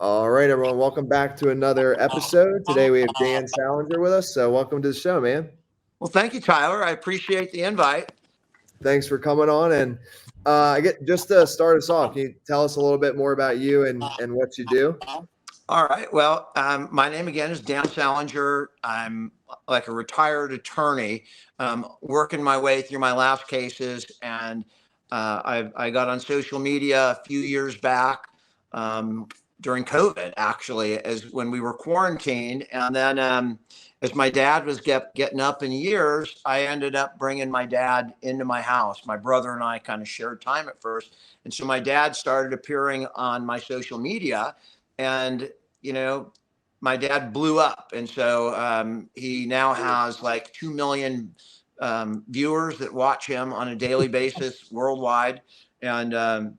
All right, everyone. Welcome back to another episode. Today we have Dan Salinger with us. So welcome to the show, man. Well, thank you, Tyler. I appreciate the invite. Thanks for coming on. And I get just to start us off. Can you tell us a little bit more about you and what you do? All right. Well, my name again is Dan Salinger. I'm like a retired attorney, working my way through my last cases, and I got on social media a few years back during COVID, actually, as when we were quarantined, and then as my dad was getting up in years, I ended up bringing my dad into my house. My brother and I kind of shared time at first, and so my dad started appearing on my social media, and my dad blew up. And so he now has like 2 million viewers that watch him on a daily basis worldwide. And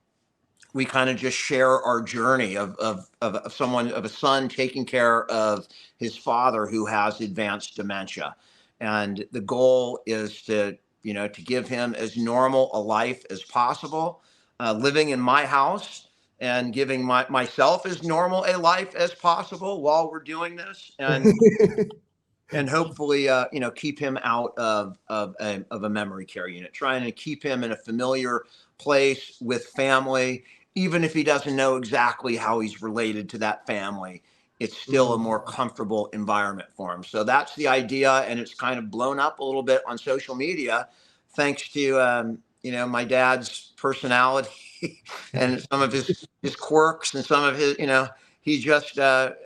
we kind of just share our journey of a son taking care of his father who has advanced dementia. And the goal is to give him as normal a life as possible, living in my house and giving myself as normal a life as possible while we're doing this, and hopefully keep him out of a memory care unit, trying to keep him in a familiar place with family. Even if he doesn't know exactly how he's related to that family, it's still a more comfortable environment for him. So that's the idea, and it's kind of blown up a little bit on social media thanks to my dad's personality and some of his quirks and some of his, he just I've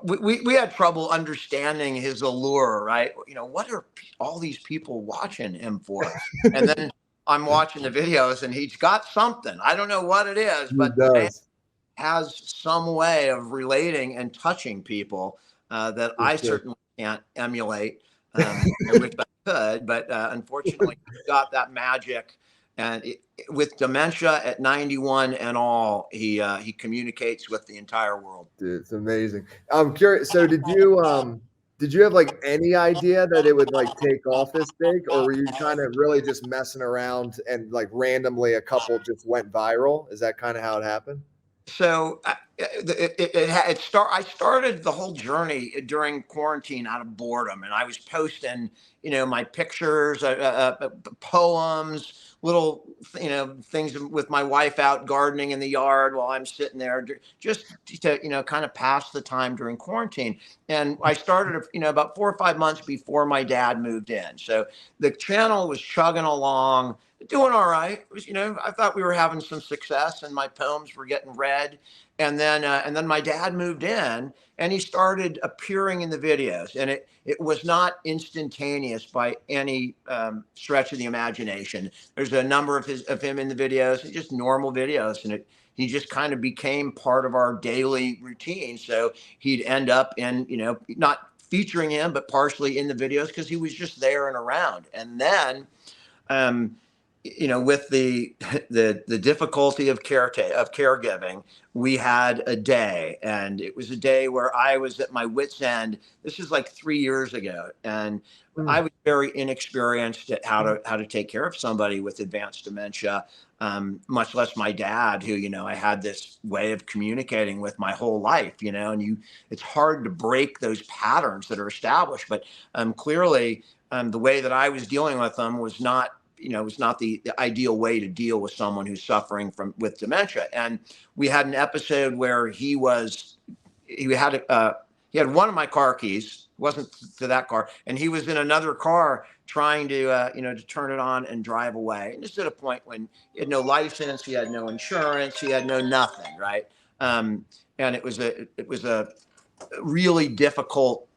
we had trouble understanding his allure, right? What are all these people watching him for? And then I'm watching the videos, and he's got something. I don't know what it is, but the man has some way of relating and touching people that I certainly can't emulate. I wish I could, but unfortunately, he's got that magic. And with dementia at 91 and all, he communicates with the entire world. Dude, it's amazing. I'm curious. So did you have like any idea that it would like take off this big, or were you kind of really just messing around and like randomly a couple just went viral? Is that kind of how it happened? So I started the whole journey during quarantine out of boredom, and I was posting, my pictures, poems, little, things with my wife out gardening in the yard while I'm sitting there, just to, kind of pass the time during quarantine. And I started, about 4 or 5 months before my dad moved in. So the channel was chugging along, doing all right. It was, I thought we were having some success, and my poems were getting read. And then my dad moved in, and he started appearing in the videos, and it was not instantaneous by any stretch of the imagination. There's a number of him in the videos, just normal videos, and he just kind of became part of our daily routine. So he'd end up in, not featuring him, but partially in the videos because he was just there and around. And then with the difficulty of caregiving, we had a day, and it was a day where I was at my wit's end. This is like 3 years ago, and I was very inexperienced at how to take care of somebody with advanced dementia, much less my dad, who I had this way of communicating with my whole life, and it's hard to break those patterns that are established. But clearly, the way that I was dealing with them was not the ideal way to deal with someone who's suffering with dementia. And we had an episode where he had one of my car keys, wasn't to that car, and he was in another car trying to turn it on and drive away. And just at a point when he had no license, he had no insurance, he had no nothing, right? And it was a really difficult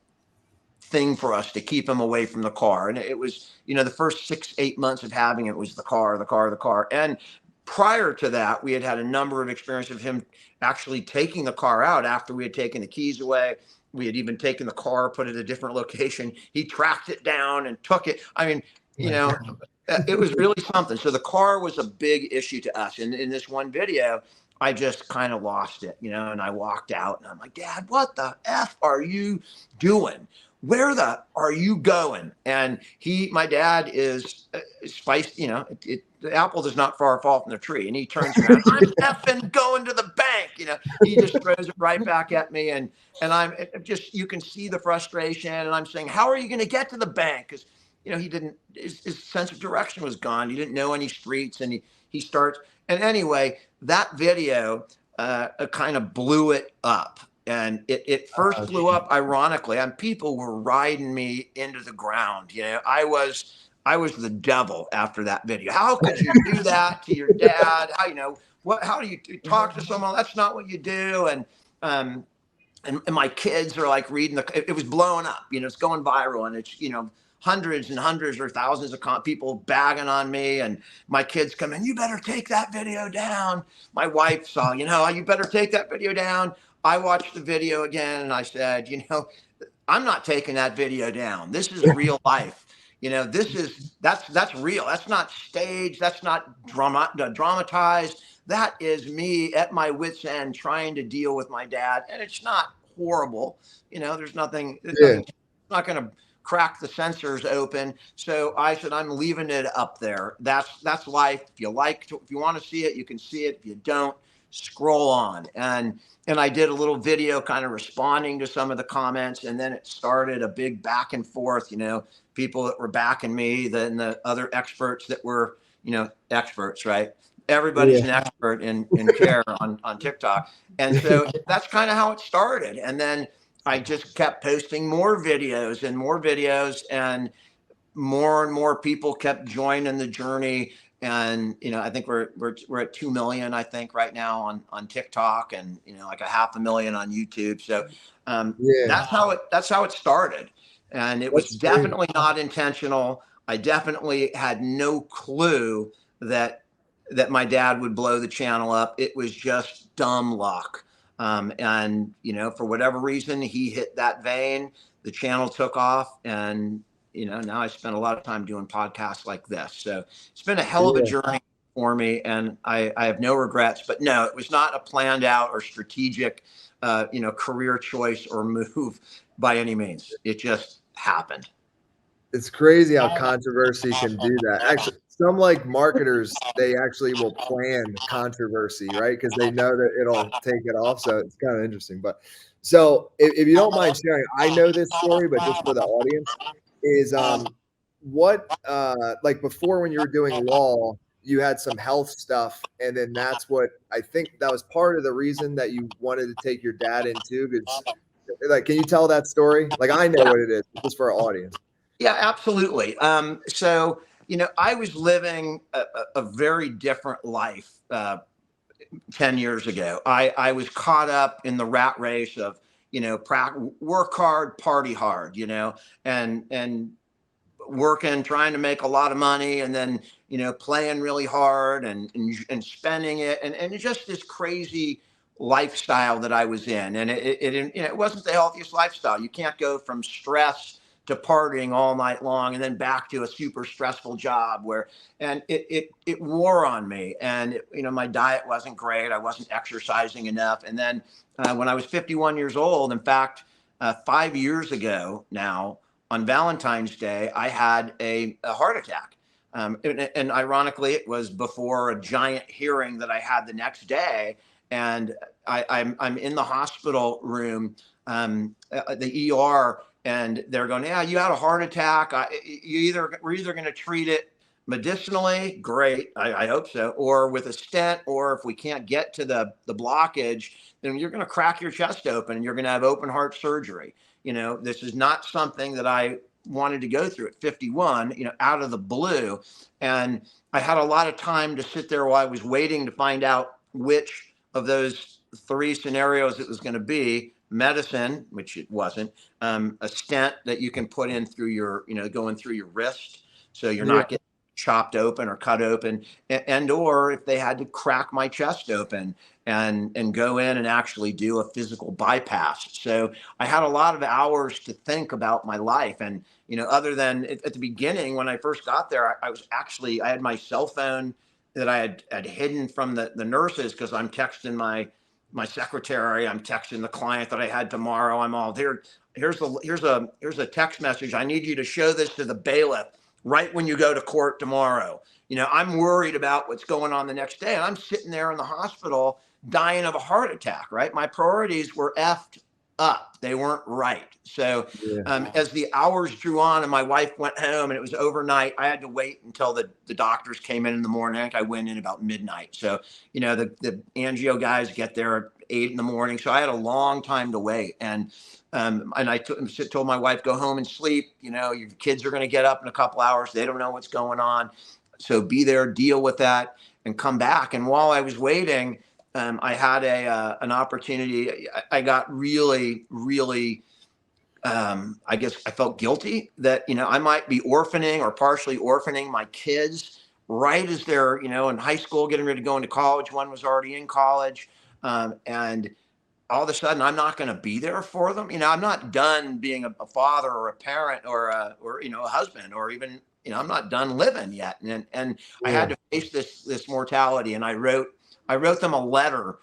thing for us to keep him away from the car. And it was, the first 6-8 months of having it was the car. And prior to that, we had a number of experiences of him actually taking the car out after we had taken the keys away. We had even taken the car, put it at a different location. He tracked it down and took it. I mean, it was really something. So the car was a big issue to us. And in this one video, I just kind of lost it, and I walked out and I'm like, Dad, what the F are you doing? Where the are you going? And my dad is spiced, the apple does not far fall from the tree. And he turns around, I'm effing going to the bank. He just throws it right back at me. And I'm just, you can see the frustration. And I'm saying, how are you going to get to the bank? Because, he didn't, his sense of direction was gone. He didn't know any streets. And he starts, and anyway, that video kind of blew it up. And it first blew up ironically, and people were riding me into the ground. I was the devil after that video. How could you do that to your dad? How do you talk to someone? That's not what you do. And my kids are like reading it was blowing up, it's going viral, and it's, hundreds and hundreds or thousands of people bagging on me, and my kids come in, you better take that video down. My wife saw, you better take that video down. I watched the video again and I said, I'm not taking that video down. This is real life. That's real. That's not staged. That's not dramatized. That is me at my wit's end trying to deal with my dad. And it's not horrible. There's nothing, it's not going to crack the sensors open. So I said, I'm leaving it up there. That's life. If you want to see it, you can see it. If you don't, scroll on. And I did a little video kind of responding to some of the comments. And then it started a big back and forth, people that were backing me, then the other experts that were, experts, right? Everybody's an expert in care on TikTok. And so that's kind of how it started. And then I just kept posting more videos and more people kept joining the journey. And, I think we're at 2 million, I think right now on TikTok, and, like 500,000 on YouTube. So that's how it started. And it was definitely not intentional. I definitely had no clue that my dad would blow the channel up. It was just dumb luck. And, for whatever reason, he hit that vein, the channel took off, and, now I spend a lot of time doing podcasts like this. So it's been a hell of a journey for me, and I have no regrets. But no, it was not a planned out or strategic, career choice or move by any means. It just happened. It's crazy how controversy can do that. Actually, some like marketers, they actually will plan controversy, right? Because they know that it'll take it off. So it's kind of interesting. But so if you don't mind sharing, I know this story, but just for the audience, is what like before when you were doing law, you had some health stuff, and then that's what I think that was part of the reason that you wanted to take your dad into. Because like, can you tell that story? Like, I know what it is, just for our audience. Yeah, absolutely. So, I was living a very different life 10 years ago. I was caught up in the rat race of, work hard, party hard, and working, trying to make a lot of money, and then, playing really hard and spending it. And it's just this crazy lifestyle that I was in. And it wasn't the healthiest lifestyle. You can't go from stress to partying all night long and then back to a super stressful job and it wore on me. And, my diet wasn't great. I wasn't exercising enough. And then when I was 51 years old, in fact, 5 years ago now, on Valentine's Day, I had a heart attack. And ironically, it was before a giant hearing that I had the next day. And I'm in the hospital room, the ER, and they're going, yeah, you had a heart attack. We're either going to treat it medicinally, great, I hope so, or with a stent, or if we can't get to the blockage, then you're going to crack your chest open and you're going to have open heart surgery. This is not something that I wanted to go through at 51, out of the blue. And I had a lot of time to sit there while I was waiting to find out which of those 3 scenarios it was going to be. Medicine, which it wasn't, a stent that you can put in through your, going through your wrist, so you're not getting chopped open or cut open, and or if they had to crack my chest open and go in and actually do a physical bypass. So I had a lot of hours to think about my life. And, other than at the beginning, when I first got there, I had my cell phone that I had hidden from the nurses, because I'm texting my secretary, I'm texting the client that I had tomorrow. I'm all there. Here's a text message. I need you to show this to the bailiff right when you go to court tomorrow. I'm worried about what's going on the next day. And I'm sitting there in the hospital dying of a heart attack, right? My priorities were effed up. They weren't right. So Yeah. as the hours drew on and my wife went home and it was overnight, I had to wait until the doctors came in the morning. I think I went in about midnight. So, the angio guys get there at 8 in the morning. So I had a long time to wait. And I told my wife, go home and sleep. Your kids are going to get up in a couple hours. They don't know what's going on. So be there, deal with that, and come back. And while I was waiting, I had an opportunity. I got really, really, I guess I felt guilty that, I might be orphaning or partially orphaning my kids right as they're, in high school, getting ready to go into college. One was already in college. And all of a sudden I'm not going to be there for them. I'm not done being a father or a parent or a husband, or even, I'm not done living yet. And I had to face this mortality. And I wrote them a letter,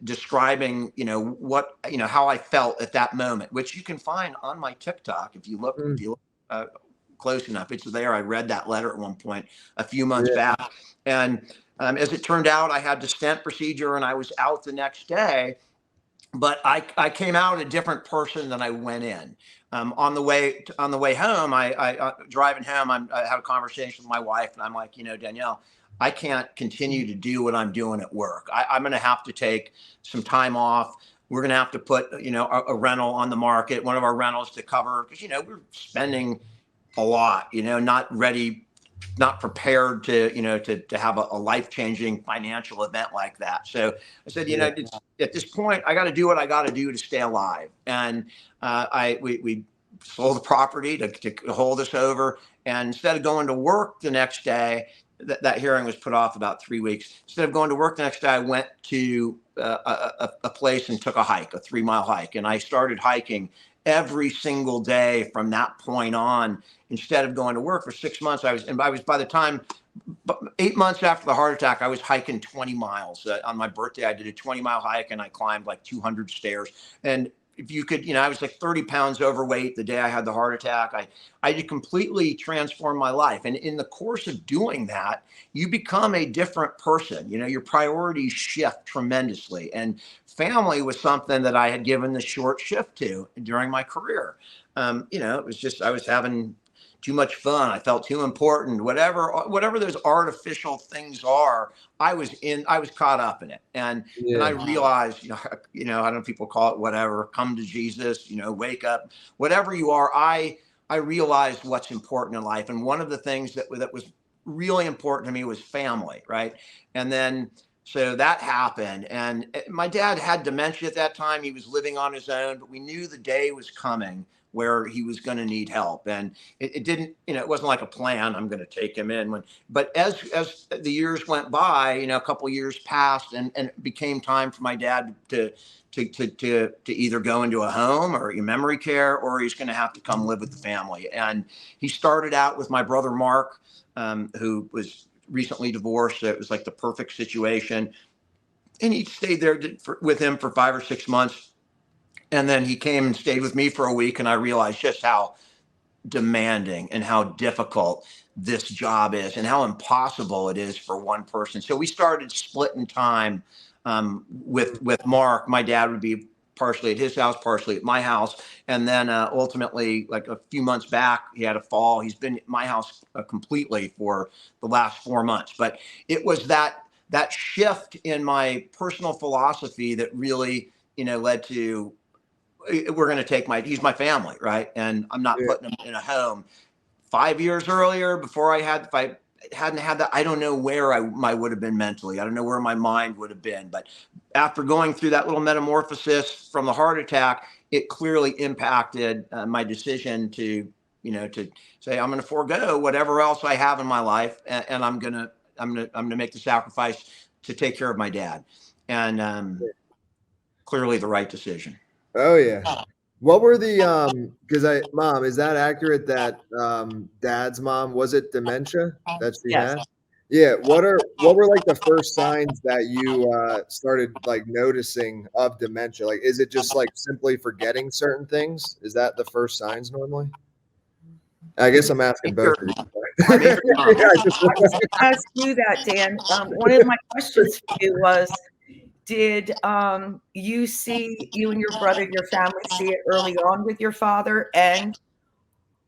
describing, how I felt at that moment, which you can find on my TikTok. If you look, close enough, it's there. I read that letter at one point a few months back. And as it turned out, I had the stent procedure and I was out the next day, but I came out a different person than I went in. On the way home, I driving home, I had a conversation with my wife, and I'm like, Danielle, I can't continue to do what I'm doing at work. I'm going to have to take some time off. We're going to have to put, a rental on the market, one of our rentals, to cover, because, we're spending a lot, not prepared to, to have a life-changing financial event like that. So I said, at this point, I got to do what I got to do to stay alive. And we sold the property to hold us over. And instead of going to work the next day, that hearing was put off about 3 weeks. Instead of going to work the next day, I went to a place and took a hike, a 3-mile hike. And I started hiking every single day from that point on. Instead of going to work for 6 months, I was by the time 8 months after the heart attack, I was hiking 20 miles. On my birthday, I did a 20-mile hike and I climbed like 200 stairs. And if you could, I was like 30 pounds overweight the day I had the heart attack. I did completely transform my life. And in the course of doing that, you become a different person. Your priorities shift tremendously. And family was something that I had given the short shift to during my career. It was just, I was having too much fun. I felt too important, whatever those artificial things are. I was caught up in it. And I realized, I don't know if people call it whatever, come to Jesus, wake up, whatever you are. I realized what's important in life. And one of the things that was really important to me was family. Right. And then, so that happened. And my dad had dementia at that time. He was living on his own, but we knew the day was coming where he was going to need help. And it didn't, it wasn't like a plan, I'm going to take him in. But as the years went by, a couple of years passed, and it became time for my dad to either go into a home or memory care, or he's going to have to come live with the family. And he started out with my brother, Mark, who was recently divorced. So it was like the perfect situation. And he stayed there with him for 5 or 6 months. And then he came and stayed with me for a week. And I realized just how demanding and how difficult this job is and how impossible it is for one person. So we started splitting time with Mark. My dad would be partially at his house, partially at my house. And then ultimately, like a few months back, he had a fall. He's been at my house completely for the last 4 months. But it was that shift in my personal philosophy that really, led to, we're going to take he's my family, right? And I'm not putting him in a home. 5 years earlier, if I hadn't had that, I don't know where I would have been mentally. I don't know where my mind would have been. But after going through that little metamorphosis from the heart attack, it clearly impacted my decision to say, I'm going to forego whatever else I have in my life, and I'm going to make the sacrifice to take care of my dad. And clearly the right decision. Oh yeah. What were the Mom, is that accurate that dad's mom, was it dementia that she had? Yeah, what were like the first signs that you started like noticing of dementia? Like, is it just like simply forgetting certain things? Is that the first signs normally? I guess I'm asking both of you. I mean, Yeah, I just I was gonna ask you that, Dan. One of my questions for you was, did you and your brother, your family see it early on with your father? And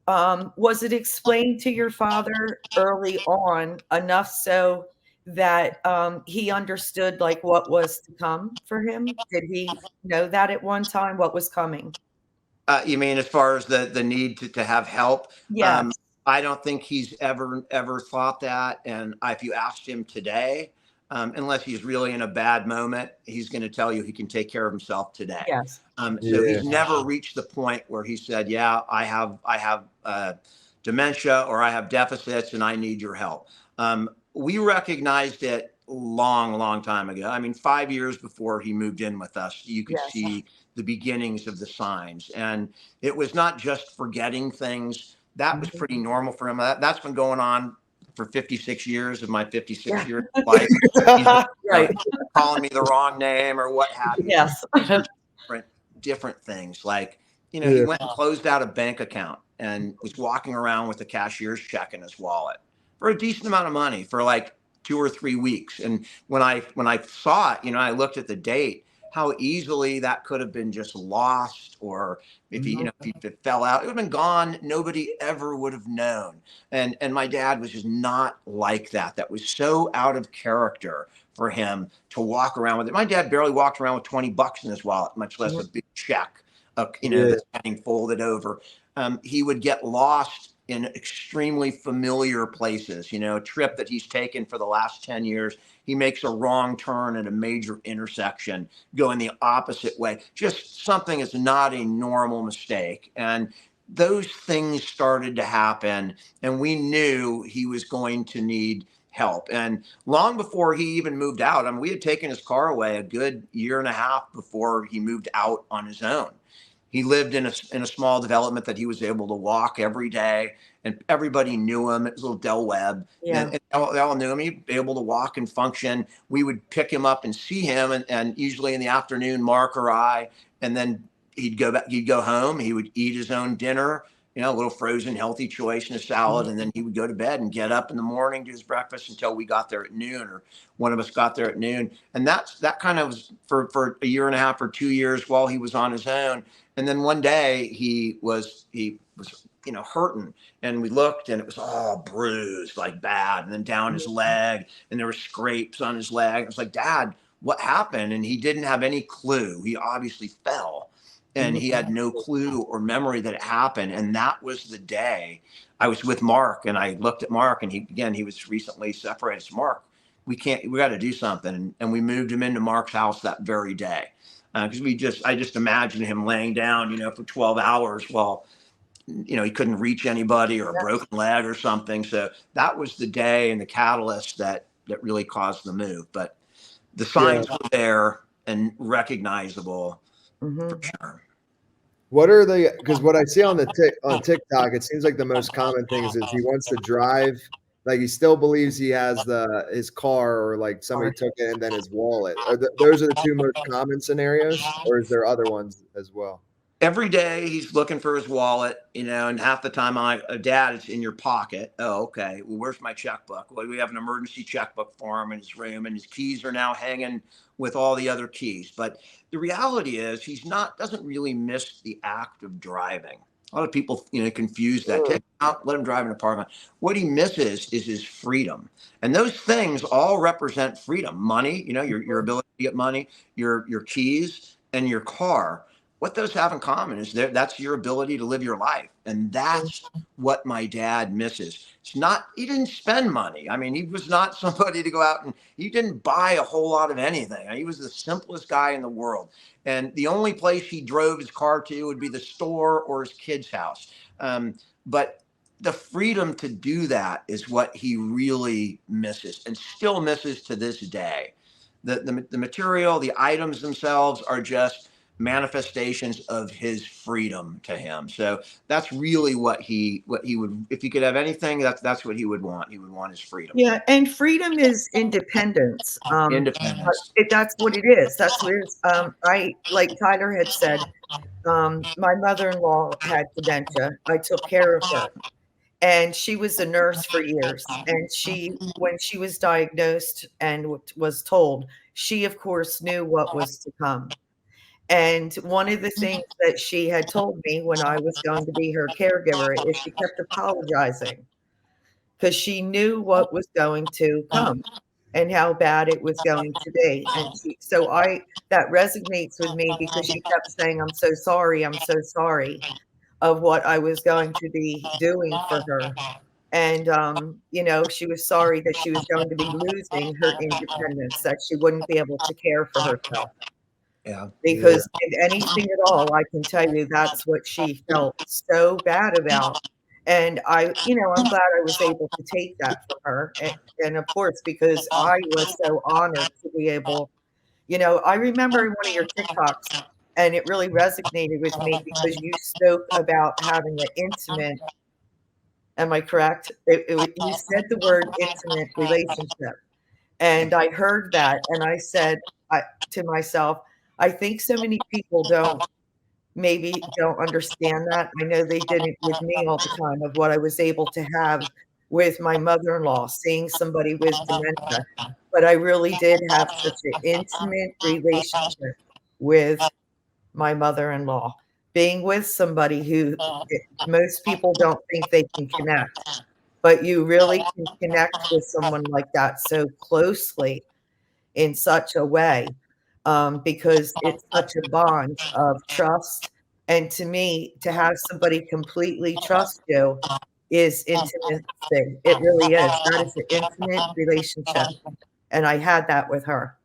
was it explained to your father early on enough so that he understood like what was to come for him? Did he know that at one time, what was coming? You mean as far as the need to have help? Yes. I don't think he's ever thought that. And if you asked him today, unless he's really in a bad moment, he's going to tell you he can take care of himself today. Yes. So Yeah. he's never reached the point where he said, "Yeah, I have dementia or I have deficits and I need your help." We recognized it long time ago. I mean, 5 years before he moved in with us, you could Yes. see the beginnings of the signs. And it was not just forgetting things. That was pretty normal for him. That's been going on for 56 years of my 56 Yeah. years of life. He's been, Right. calling me the wrong name or what have you. Yes. Different things. Like, he Yeah. went and closed out a bank account and was walking around with a cashier's check in his wallet for a decent amount of money for like 2 or 3 weeks. And when I saw it, I looked at the date, how easily that could have been just lost, or if if it fell out, it would have been gone. Nobody ever would have known. And my dad was just not like that. That was so out of character for him to walk around with it. My dad barely walked around with $20 in his wallet, much less a big check, Yeah. that's getting folded over. He would get lost in extremely familiar places. A trip that he's taken for the last 10 years, he makes a wrong turn at a major intersection, going the opposite way. Just something is not a normal mistake. And those things started to happen, and we knew he was going to need help. And long before he even moved out, I mean, we had taken his car away a good year and a half before he moved out on his own. He lived in a small development that he was able to walk every day, and everybody knew him. It was a little Del Webb, Yeah. and they all knew him. He'd be able to walk and function. We would pick him up and see him, and usually in the afternoon, Mark or I, and then he'd go back. He'd go home. He would eat his own dinner, a little frozen healthy choice and a salad, and then he would go to bed and get up in the morning, do his breakfast until we got there at noon, or one of us got there at noon. And that kind of was for a year and a half or 2 years while he was on his own. And then one day he was hurting, and we looked, and it was all bruised, like bad, and then down his leg, and there were scrapes on his leg. I was like, "Dad, what happened?" And he didn't have any clue. He obviously fell, and he had no clue or memory that it happened. And that was the day I was with Mark, and I looked at Mark, and he was recently separated. So, Mark, we got to do something. And we moved him into Mark's house that very day. Because I just imagined him laying down, for 12 hours while, he couldn't reach anybody, or a broken leg or something. So that was the day and the catalyst that really caused the move. But the signs were there and recognizable for sure. What are the, because what I see on TikTok, it seems like the most common things is he wants to drive, like he still believes he has his car, or like somebody took it, and then his wallet. Those are the two most common scenarios, or is there other ones as well? Every day he's looking for his wallet, and half the time I'm like, "Dad, it's in your pocket." "Oh, okay. Well, where's my checkbook?" "Well, we have an emergency checkbook for him in his room, and his keys are now hanging with all the other keys." But the reality is doesn't really miss the act of driving. A lot of people, confuse that. Take him out, let him drive an apartment. What he misses is his freedom. And those things all represent freedom. Money, your ability to get money, your keys, and your car. What those have in common is that's your ability to live your life. And that's what my dad misses. He didn't spend money. I mean, he was not somebody to go out, and he didn't buy a whole lot of anything. He was the simplest guy in the world. And the only place he drove his car to would be the store or his kid's house. But the freedom to do that is what he really misses, and still misses to this day. The material, the items themselves are just manifestations of his freedom to him. So that's really what he would, if he could have anything, that's what he would want. He would want his freedom. Yeah, and freedom is independence. Independence. That's what it is. That's what it is. I, like Tyler had said, my mother-in-law had dementia. I took care of her. And she was a nurse for years. And when she was diagnosed and was told, she, of course, knew what was to come. And one of the things that she had told me when I was going to be her caregiver is she kept apologizing because she knew what was going to come and how bad it was going to be. And that resonates with me because she kept saying, I'm so sorry of what I was going to be doing for her. And, she was sorry that she was going to be losing her independence, that she wouldn't be able to care for herself. Yeah. Because in anything at all, I can tell you that's what she felt so bad about. And I'm glad I was able to take that from her. And of course, because I was so honored to be able, I remember one of your TikToks, and it really resonated with me because you spoke about having an intimate, am I correct? You said the word intimate relationship. And I heard that and I said to myself, I think so many people don't understand that. I know they didn't with me all the time of what I was able to have with my mother-in-law, seeing somebody with dementia. But I really did have such an intimate relationship with my mother-in-law, being with somebody who most people don't think they can connect, but you really can connect with someone like that so closely in such a way, because it's such a bond of trust. And to me, to have somebody completely trust you is intimacy. It really is. That is an intimate relationship. And I had that with her.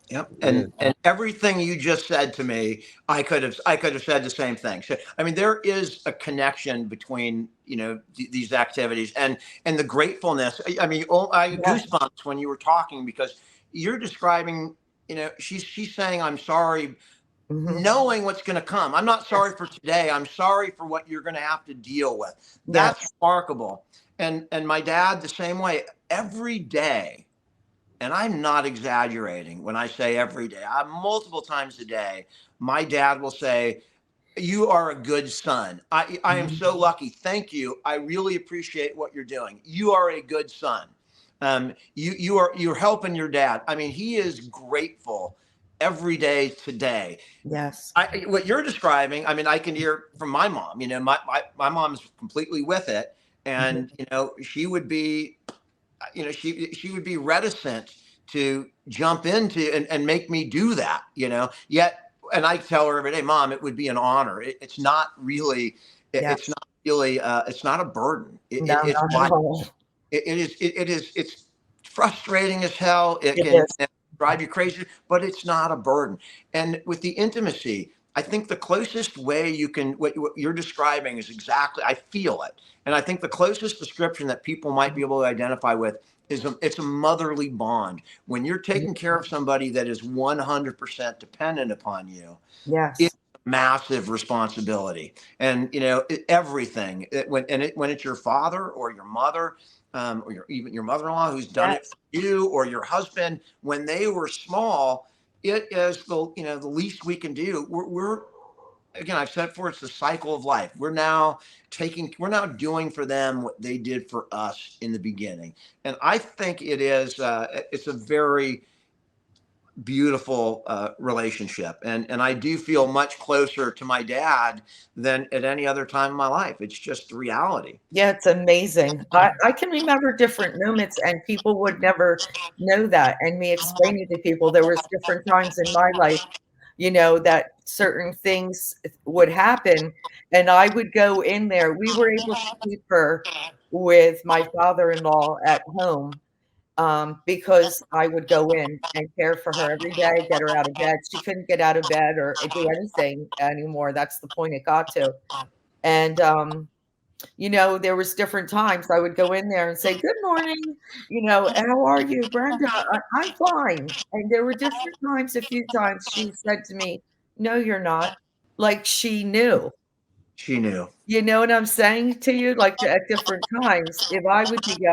Yep. And everything you just said to me, I could have said the same thing. So, I mean, there is a connection between, these activities and the gratefulness. I mean, I goosebumps when you were talking because you're describing, she's saying, I'm sorry, knowing what's going to come. I'm not sorry for today. I'm sorry for what you're going to have to deal with. That's remarkable. And my dad, the same way, every day. And I'm not exaggerating when I say every day. Multiple times a day, my dad will say, you are a good son. I am so lucky. Thank you. I really appreciate what you're doing. You are a good son. You're helping your dad. I mean, he is grateful every day today. Yes. What you're describing, I mean, I can hear from my mom. My mom's completely with it. And, she would be, she would be reticent to jump into and make me do that, yet. And I tell her every day, Mom, it would be an honor. It's not really, it's not really, it's not a burden. It's frustrating as hell. It can drive you crazy, but it's not a burden. And with the intimacy, I think the closest way you can, what you're describing is exactly, I feel it. And I think the closest description that people might be able to identify with is it's a motherly bond. When you're taking care of somebody that is 100% dependent upon you, it's a massive responsibility. And, everything, when it's your father or your mother, or even your mother-in-law who's done it for you, or your husband, when they were small, it is the least we can do. We're again, I've said before, it's the cycle of life. We're now doing for them what they did for us in the beginning. And I think it's a very beautiful relationship. And I do feel much closer to my dad than at any other time in my life. It's just the reality. Yeah, it's amazing. I can remember different moments and people would never know that. And me explaining to people there was different times in my life, that certain things would happen and I would go in there. We were able to keep her with my father-in-law at home, because I would go in and care for her every day, get her out of bed. She couldn't get out of bed or do anything anymore. That's the point it got to. And, there was different times I would go in there and say, good morning, how are you, Brenda? I'm fine. And there were different times, a few times she said to me, No, you're not. Like, she knew. She knew. You know what I'm saying to you? Like, at different times, if I would be,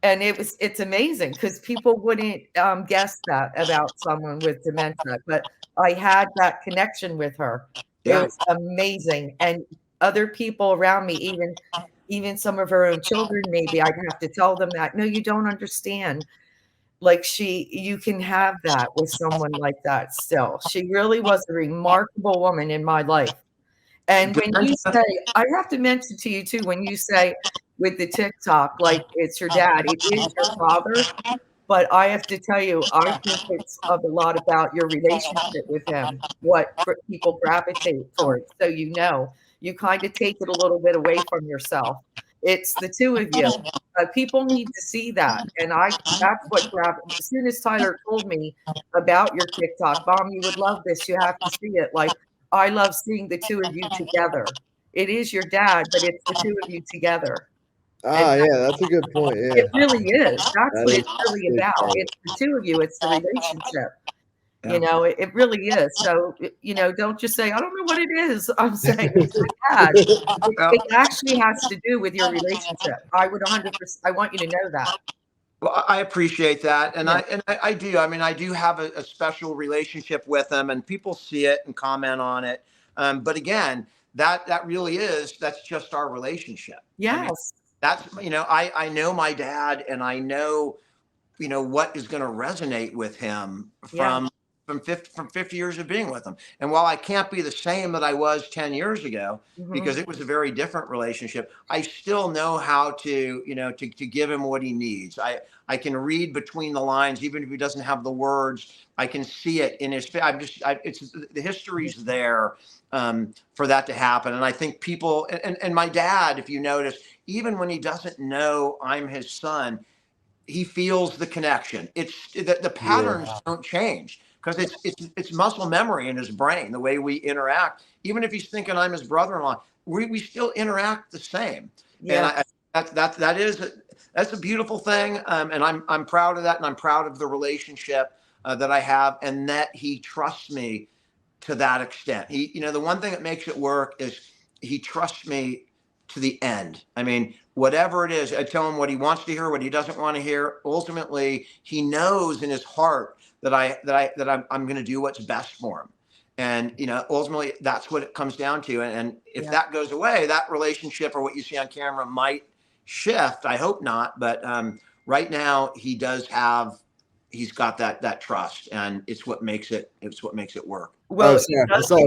and it's amazing because people wouldn't guess that about someone with dementia, but I had that connection with her. It Yeah. was amazing. And other people around me, even some of her own children, maybe I'd have to tell them that, no, you don't understand. Like, you can have that with someone like that still. She really was a remarkable woman in my life. And when you say, I have to mention to you too, when you say with the TikTok, like it's your dad, it is your father. But I have to tell you, I think it's a lot about your relationship with him, what people gravitate towards. So, you kind of take it a little bit away from yourself. It's the two of you. People need to see that. And that's what as soon as Tyler told me about your TikTok, Mom, you would love this. You have to see it. Like, I love seeing the two of you together. It is your dad, but it's the two of you together. And Yeah, that's a good point. Yeah, it really is. That's that what is it's really a big about. part. It's the two of you. It's the relationship. Yeah. You know, it really is. So, don't just say, I don't know what it is. I'm saying it's my dad. It actually has to do with your relationship. I would 100%. I want you to know that. Well, I appreciate that, and Yeah. I do. I mean, I do have a special relationship with them, and people see it and comment on it. But again, that really is, that's just our relationship. I mean, Yes. that's, I know my dad, and I know, what is going to resonate with him Yeah. from 50 years of being with him. And while I can't be the same that I was 10 years ago, because it was a very different relationship, I still know how to, to give him what he needs. I can read between the lines, even if he doesn't have the words. I can see it in his face. It's the history's there for that to happen. And I think people, and my dad, if you notice, even when he doesn't know I'm his son, he feels the connection. It's the patterns don't change because it's muscle memory in his brain, the way we interact. Even if he's thinking I'm his brother-in-law, we still interact the same. Yes. And that's a beautiful thing. And I'm proud of that, and I'm proud of the relationship that I have, and that he trusts me to that extent. The one thing that makes it work is he trusts me to the end. I mean, whatever it is, I tell him what he wants to hear, what he doesn't want to hear. Ultimately, he knows in his heart that I'm going to do what's best for him. And, ultimately that's what it comes down to. And if that goes away, that relationship or what you see on camera might shift. I hope not. But right now he's got that trust, and it's what makes it work. Well, Awesome.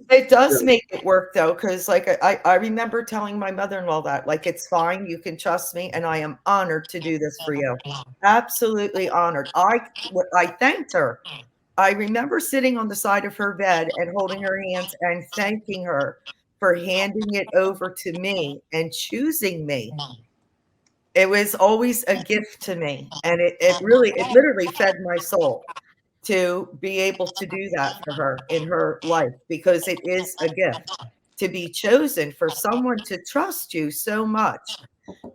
it does make it work though, because like I remember telling my mother-in-law that, like, it's fine, you can trust me, and I am honored to do this for you. Absolutely honored. I thanked her. I remember sitting on the side of her bed and holding her hands and thanking her for handing it over to me and choosing me. It was always a gift to me, and it literally fed my soul to be able to do that for her in her life, because it is a gift to be chosen, for someone to trust you so much,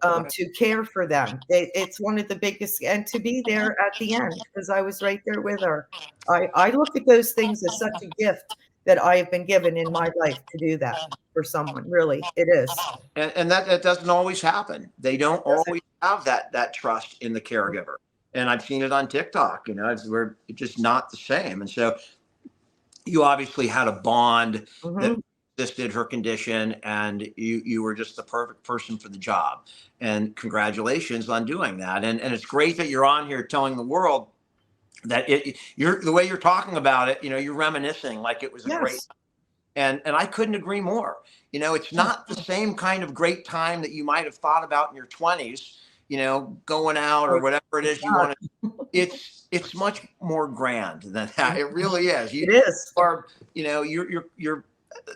to care for them. It's one of the biggest, and to be there at the end, because I was right there with her. I look at those things as such a gift that I have been given in my life to do that for someone. Really, it is. And that doesn't always happen. They don't always have that trust in the caregiver. And I've seen it on TikTok, we're just not the same. And so you obviously had a bond that existed her condition, and you were just the perfect person for the job. And congratulations on doing that. And it's great that you're on here telling the world that you're the way you're talking about it, you're reminiscing like it was a great time. And I couldn't agree more. It's not the same kind of great time that you might have thought about in your 20s, going out or whatever it is you want to. It's much more grand than that. It really is. It is. You're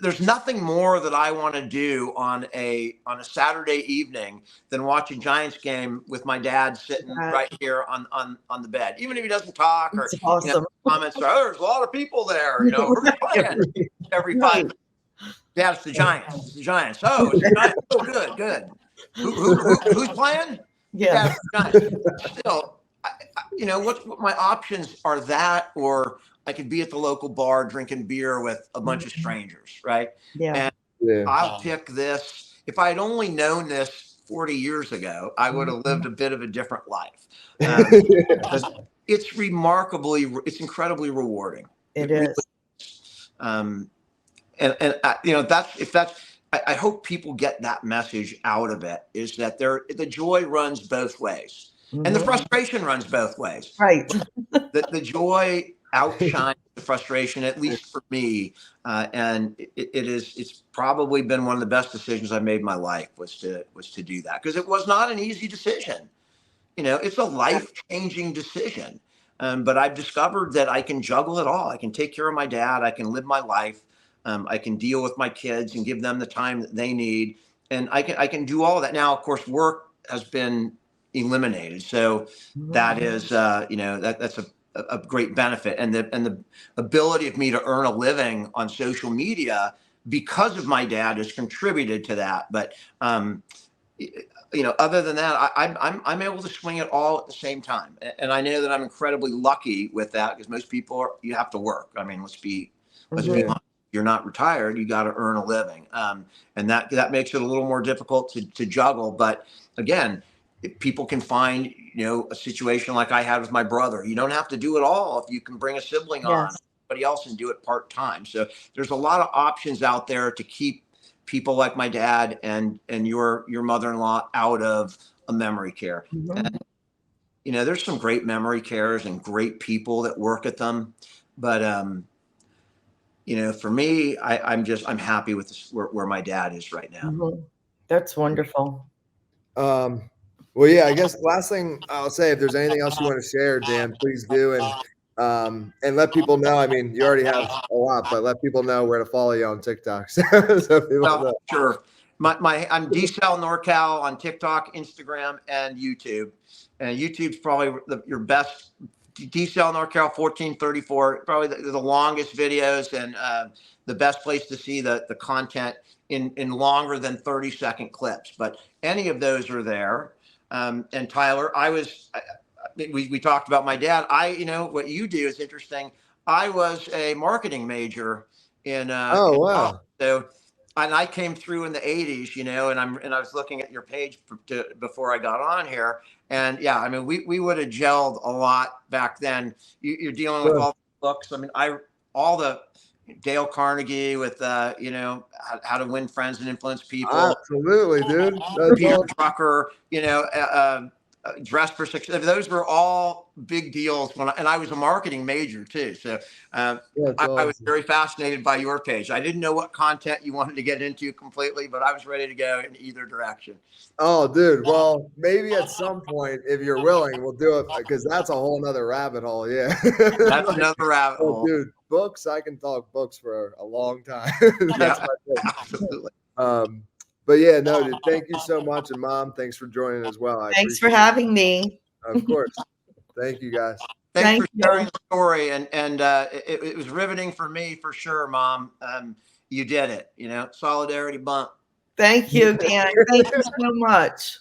there's nothing more that I want to do on a Saturday evening than watch a Giants game with my dad sitting right here on the bed. Even if he doesn't talk or awesome. Comments are, oh, there's a lot of people there, who's playing every 5 minutes. Yeah, it's the Giants. It's the Giants. Oh, it's the Giants. Oh, good. Who's playing? Yeah. It's the Giants. Still, what my options are, that or I could be at the local bar drinking beer with a bunch of strangers, right? Yeah. And Yeah. I'll pick this. If I had only known this 40 years ago, I would have lived a bit of a different life. Because it's it's incredibly rewarding. It really is. is. You know, I hope people get that message out of it, is that the joy runs both ways and the frustration runs both ways. Right. The joy outshines the frustration, at least for me. And it's probably been one of the best decisions I made in my life was to do that, because it was not an easy decision. You know, it's a life-changing decision. But I've discovered that I can juggle it all. I can take care of my dad. I can live my life. I can deal with my kids and give them the time that they need. And I can do all of that. Now, of course, work has been eliminated. So that is, you know, that's a great benefit. And the ability of me to earn a living on social media because of my dad has contributed to that. But, you know, other than that, I'm able to swing it all at the same time. And I know that I'm incredibly lucky with that, because most people you have to work. I mean, let's be honest. You're not retired. You got to earn a living. And that makes it a little more difficult to juggle. But again, if people can find, you know, a situation like I had with my brother. You don't have to do it all. If you can bring a sibling on, somebody else, and do it part-time. So there's a lot of options out there to keep people like my dad and your mother-in-law out of a memory care. And, you know, there's some great memory cares and great people that work at them. But, you know, for me, I'm happy with where my dad is right now. That's wonderful. Well, yeah, I guess last thing I'll say, if there's anything else you want to share, Dan, please do. And let people know. I mean, you already have a lot, but let people know where to follow you on TikTok. So people know. Sure. I'm DSal NorCal on TikTok, Instagram, and YouTube. And YouTube's probably your best. DSal NorCal 1434, probably the longest videos, and the best place to see the content in longer than 30-second clips. But any of those are there. And Tyler, we talked about my dad. You know, what you do is interesting. I was a marketing major in wow. So, and I came through in the 80s, you know, and I was looking at your page before I got on here. And yeah, I mean, we would have gelled a lot back then. You're dealing with all the books. I mean, all the Dale Carnegie with, you know, how to win friends and influence people. Absolutely, dude. Peter Drucker, you know, Dress for Success. Those were all big deals and I was a marketing major too. So I was very fascinated by your page. I didn't know what content you wanted to get into completely, but I was ready to go in either direction. Oh, dude. Well, maybe at some point, if you're willing, we'll do it, because that's a whole nother rabbit hole. Yeah. That's another rabbit hole. Dude, books, I can talk books for a long time. Yeah, absolutely. But yeah, no, dude, thank you so much. And Mom, thanks for joining as well. Thanks for having me. Of course. Thank you, guys. Thanks for sharing the story. And it was riveting for me, for sure, Mom. You did it, you know, solidarity bump. Thank you, Dan. Thank you so much.